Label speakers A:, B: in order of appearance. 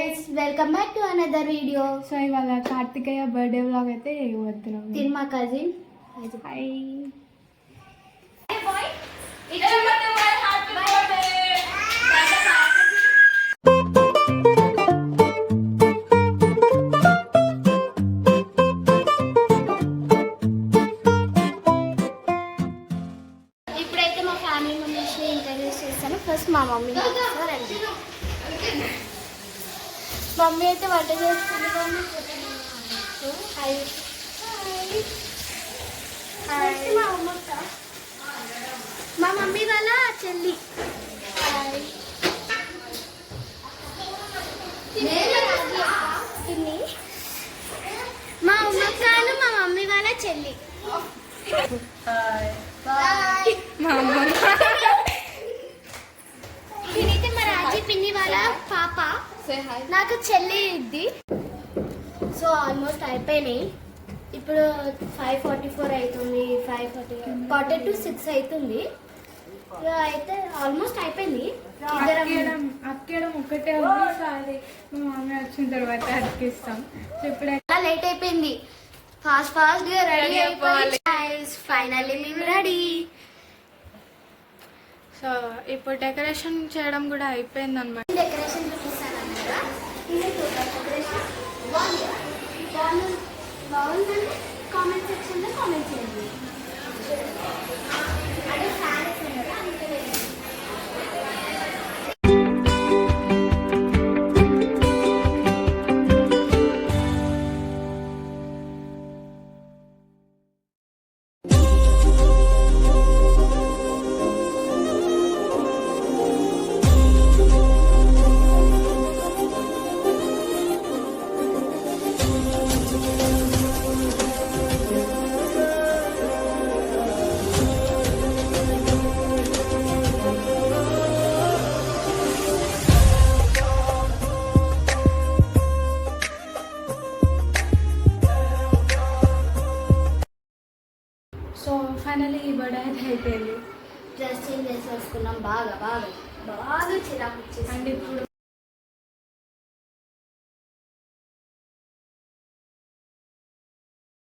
A: guys, welcome back to another video.
B: So ఇవాళ Karthikeya birthday vlog అయితే వస్తున్నాం.
A: Till my cousin.
B: Hi.
A: Hey boy. It's your birthday. Happy birthday. ఇప్పుడైతే మా family మెంబర్స్ని introduce చేస్తాను. First మా మమ్మీ మమ్మీ అయితే వంట చేస్తుంది. మా మమ్మీ వాళ్ళ చెల్లి. మా ఉమ్మకాను మా మమ్మీ వాళ్ళ చెల్లి. తినైతే మా రాజీ పిన్ని వాళ్ళ పాప. నాకు చెల్లి ఇది. సో ఆల్మోస్ట్ అయిపోయినాయి. ఇప్పుడు 5:44 అవుతుంది. 5:46 అవుతుంది. అయితే ఆల్మోస్ట్ అయిపోయింది.
B: అక్కడం ఒకటే ఉంది. సారీ మా మమ్మీ వచ్చిన తర్వాత అతికిస్తాం. సో ఇప్పుడు
A: లేట్ అయిపోయింది. ఫాస్ట్ గా రెడీ అయిపోవాలి. ఫైనల్లీ మేము రెడీ.
B: సో ఇప్పుడు డెకరేషన్ చేయడం కూడా అయిపోయింది అనమాట.
A: డెకరేషన్ చూపిస్తాను అన్నమాట. బాగుందంటే కామెంట్ సెక్షన్లో కామెంట్ చేయండి. అంటే ఫ్యాన్ వేసాను కదా అందుకే.
B: సో ఫైనల్లీ ఈ బర్త్డే అయితే అయిపోయింది.
A: డ్రెస్ చేంజ్ చేసి వస్తున్నాం. బాగా చిరాకు వచ్చేసి.
B: అండ్ ఇప్పుడు